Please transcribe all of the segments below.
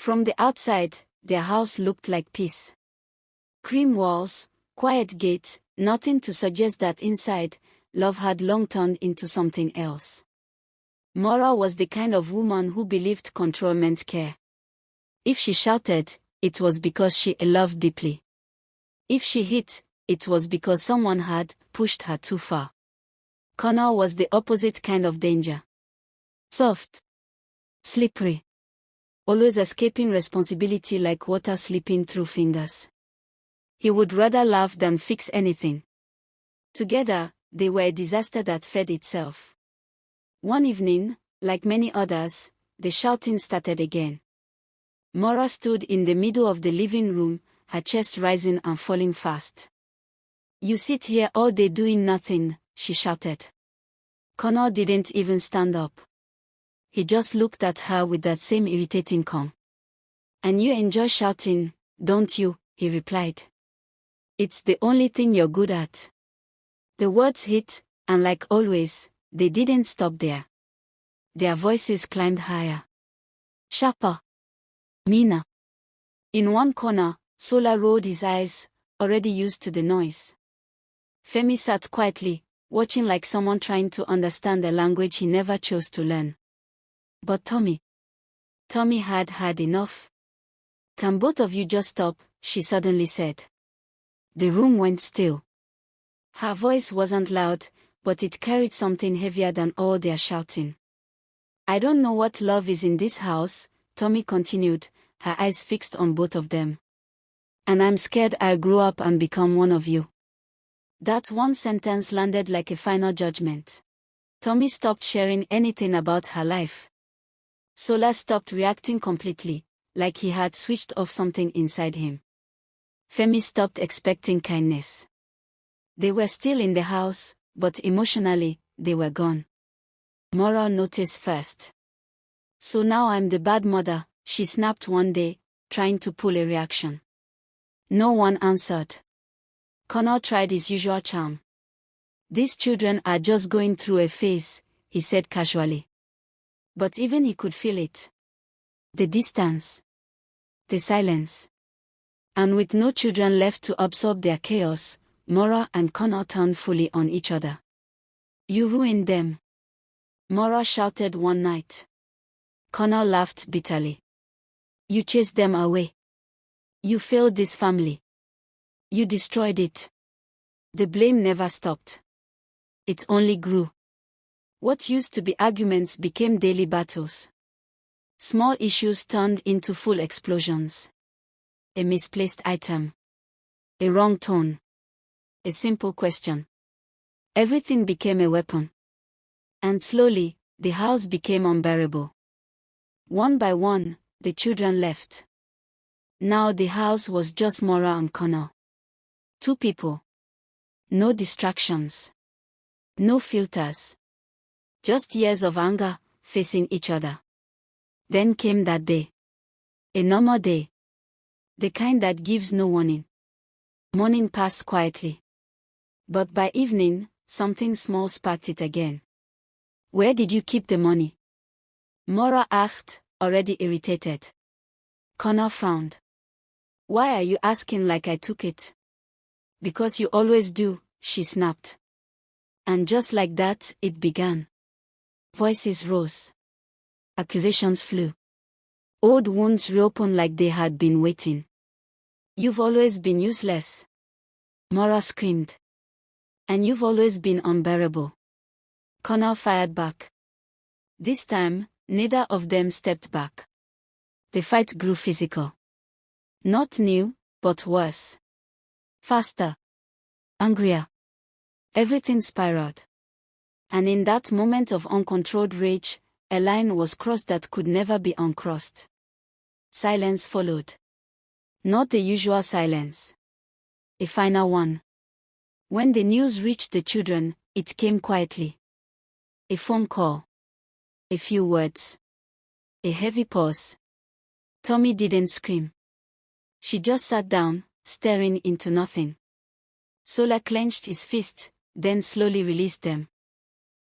From the outside, their house looked like peace. Cream walls, quiet gate, nothing to suggest that inside, love had long turned into something else. Maura was the kind of woman who believed control meant care. If she shouted, it was because she loved deeply. If she hit, it was because someone had pushed her too far. Connor was the opposite kind of danger. Soft. Slippery. Always escaping responsibility like water slipping through fingers. He would rather laugh than fix anything. Together, they were a disaster that fed itself. One evening, like many others, the shouting started again. Maura stood in the middle of the living room, her chest rising and falling fast. "You sit here all day doing nothing," she shouted. Connor didn't even stand up. He just looked at her with that same irritating calm. "And you enjoy shouting, don't you?" he replied. "It's the only thing you're good at." The words hit, and like always, they didn't stop there. Their voices climbed higher. Sharper. Meaner. In one corner, Sola rolled his eyes, already used to the noise. Femi sat quietly, watching like someone trying to understand a language he never chose to learn. But Tommy had had enough. "Can both of you just stop?" she suddenly said. The room went still. Her voice wasn't loud, but it carried something heavier than all their shouting. "I don't know what love is in this house," Tommy continued, her eyes fixed on both of them. "And I'm scared I'll grow up and become one of you." That one sentence landed like a final judgment. Tommy stopped sharing anything about her life. Sola stopped reacting completely, like he had switched off something inside him. Femi stopped expecting kindness. They were still in the house, but emotionally, they were gone. Maura noticed first. "So now I'm the bad mother," she snapped one day, trying to pull a reaction. No one answered. Connor tried his usual charm. "These children are just going through a phase," he said casually. But even he could feel it. The distance. The silence. And with no children left to absorb their chaos, Maura and Connor turned fully on each other. "You ruined them," Maura shouted one night. Connor laughed bitterly. "You chased them away. You failed this family. You destroyed it." The blame never stopped. It only grew. What used to be arguments became daily battles. Small issues turned into full explosions. A misplaced item. A wrong tone. A simple question. Everything became a weapon. And slowly, the house became unbearable. One by one, the children left. Now the house was just Maura and Connor. Two people. No distractions. No filters. Just years of anger, facing each other. Then came that day. A normal day. The kind that gives no warning. Morning passed quietly. But by evening, something small sparked it again. "Where did you keep the money?" Maura asked, already irritated. Connor frowned. "Why are you asking like I took it?" "Because you always do," she snapped. And just like that, it began. Voices rose. Accusations flew. Old wounds reopened like they had been waiting. "You've always been useless," Maura screamed. "And you've always been unbearable," Connor fired back. This time, neither of them stepped back. The fight grew physical. Not new, but worse. Faster. Angrier. Everything spiraled. And in that moment of uncontrolled rage, a line was crossed that could never be uncrossed. Silence followed. Not the usual silence. A final one. When the news reached the children, it came quietly. A phone call. A few words. A heavy pause. Tommy didn't scream. She just sat down, staring into nothing. Sola clenched his fists, then slowly released them.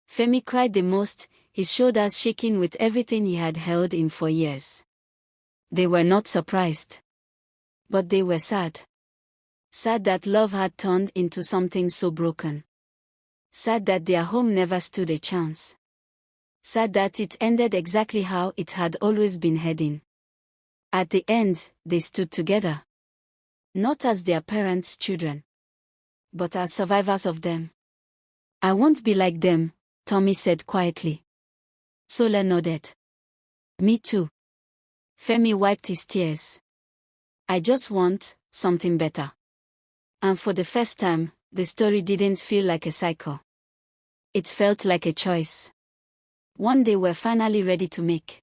Femi cried the most, his shoulders shaking with everything he had held in for years. They were not surprised. But they were sad. Sad that love had turned into something so broken. Sad that their home never stood a chance. Sad that it ended exactly how it had always been heading. At the end, they stood together. Not as their parents' children, but as survivors of them. I won't be like them, Tommy said quietly. Sola nodded. Me too. Femi wiped his tears. I just want something better. And for the first time, the story didn't feel like a cycle. It felt like a choice. One they were finally ready to make.